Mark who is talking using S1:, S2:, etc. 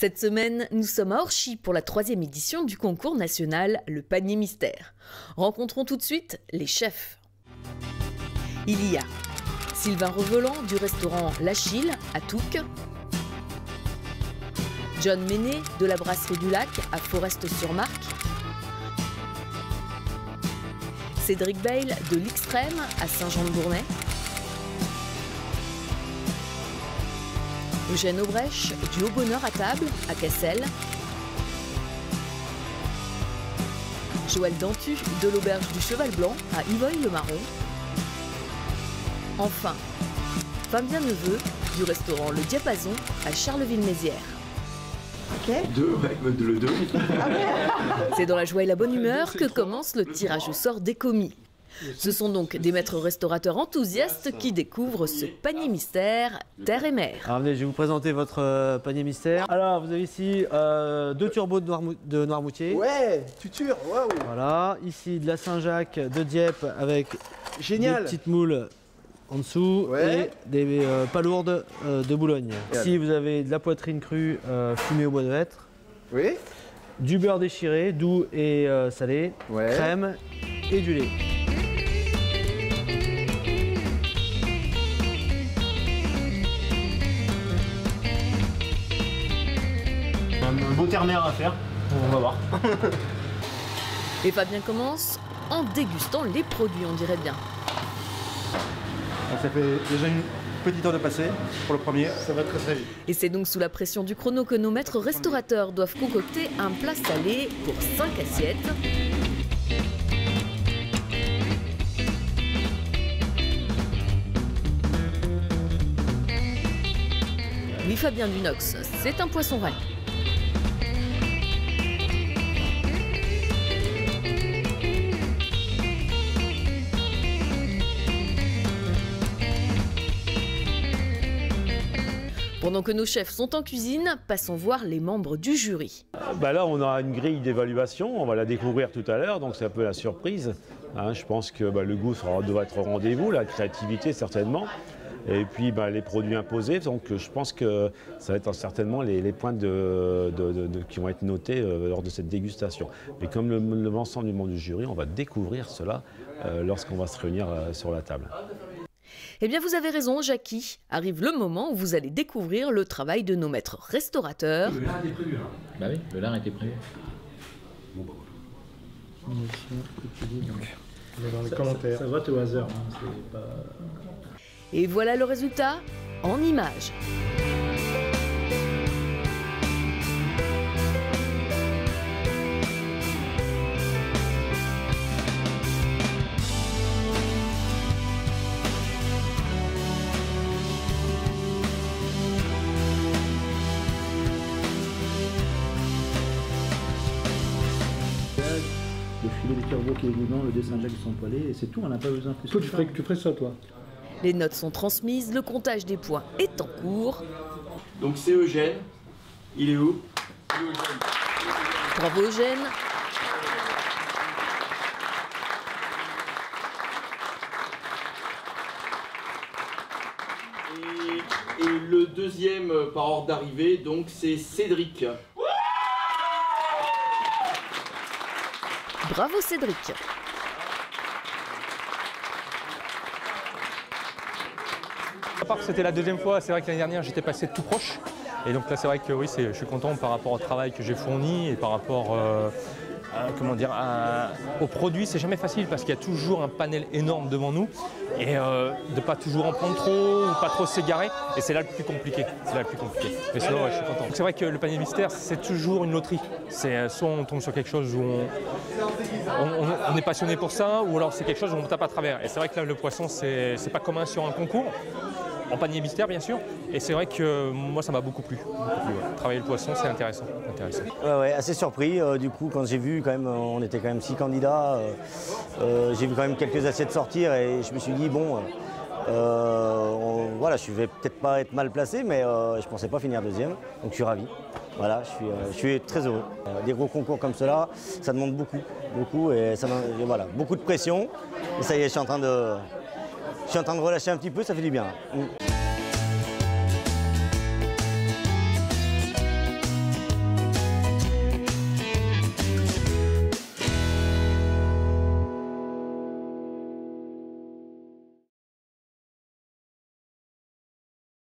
S1: Cette semaine, nous sommes à Orchy pour la 3e édition du concours national Le Panier Mystère. Rencontrons tout de suite les chefs. Il y a Sylvain Revelant du restaurant L'Achille à Touques, John Ménet de la brasserie du Lac à Forest-sur-Marque, Cédric Bayle de l'Extrême à Saint-Jean-de-Bournay, Eugène Aubrèche du Haut Bonheur à Table à Cassel, Joël Dantu de l'Auberge du Cheval Blanc à Yvoy-le-Marron, enfin Fabien Neveu du restaurant Le Diapason à Charleville-Mézières.
S2: Okay. Le 2.
S1: C'est dans la joie et la bonne humeur que commence le tirage au sort des commis. Ce sont donc des maîtres restaurateurs enthousiastes qui découvrent ce panier mystère terre et mer.
S3: Alors venez, je vais vous présenter votre panier mystère. Alors vous avez ici 2 turbos de Noirmoutier.
S2: Ouais, tuture, waouh.
S3: Voilà, ici de la Saint-Jacques de Dieppe avec des petites moules en dessous, ouais, et des palourdes de Boulogne. Ici vous avez de la poitrine crue fumée au bois de hêtre.
S2: Oui.
S3: Du beurre déchiré, doux et salé, ouais, crème et du lait.
S4: Un beau ternaire à faire, on va voir.
S1: Et Fabien commence en dégustant les produits, on dirait bien.
S5: Donc ça fait déjà une petite heure de passer pour le premier. Ça va très vite.
S1: Et c'est donc sous la pression du chrono que nos maîtres restaurateurs doivent concocter un plat salé pour 5 assiettes. Oui, Fabien Dunox, c'est un poisson râpé. Pendant que nos chefs sont en cuisine, passons voir les membres du jury.
S6: Là, on a une grille d'évaluation, on va la découvrir tout à l'heure, donc c'est un peu la surprise. Je pense que le goût doit être au rendez-vous, la créativité certainement, et puis les produits imposés. Donc je pense que ça va être certainement les points qui vont être notés lors de cette dégustation. Mais comme l'ensemble du monde du jury, on va découvrir cela lorsqu'on va se réunir sur la table.
S1: Eh bien, vous avez raison, Jackie. Arrive le moment où vous allez découvrir le travail de nos maîtres restaurateurs.
S7: Le lard était prévu, hein. Bah oui, le lard était prévu.
S4: Bon, dans les commentaires. Ça vote au hasard. Hein, pas...
S1: Et voilà le résultat en images.
S4: Le filet de turbot qui est dedans, le dessin de Jacques qui sont poêlés, et c'est tout, on n'a pas besoin plus. Toi, tu ferais ça, toi.
S1: Les notes sont transmises, le comptage des points est en cours.
S8: Donc c'est Eugène. Il est où?
S1: Bravo Eugène.
S8: Et le deuxième par ordre d'arrivée, donc c'est Cédric.
S1: Bravo Cédric.
S9: À part que c'était la 2e fois, c'est vrai que l'année dernière j'étais passé tout proche. Et donc là c'est vrai que oui, je suis content par rapport au travail que j'ai fourni et par rapport au produit. C'est jamais facile parce qu'il y a toujours un panel énorme devant nous et de pas toujours en prendre trop ou pas trop s'égarer. Et c'est là le plus compliqué. Mais sinon je suis content. C'est vrai que le panier mystère c'est toujours une loterie. C'est soit on tombe sur quelque chose où on est passionné pour ça, ou alors c'est quelque chose où on tape à travers. Et c'est vrai que là le poisson c'est pas commun sur un concours. En panier mystère bien sûr, et c'est vrai que moi ça m'a beaucoup plu. Ouais. Travailler le poisson c'est intéressant.
S3: Ouais, assez surpris du coup quand j'ai vu quand même, on était quand même 6 candidats, j'ai vu quand même quelques assiettes sortir et je me suis dit bon, voilà, je vais peut-être pas être mal placé, mais je pensais pas finir 2e, donc je suis ravi. Voilà, je suis très heureux. Des gros concours comme cela, ça demande beaucoup et voilà, beaucoup de pression. Et ça y est, je suis en train de relâcher un petit peu, ça fait du bien.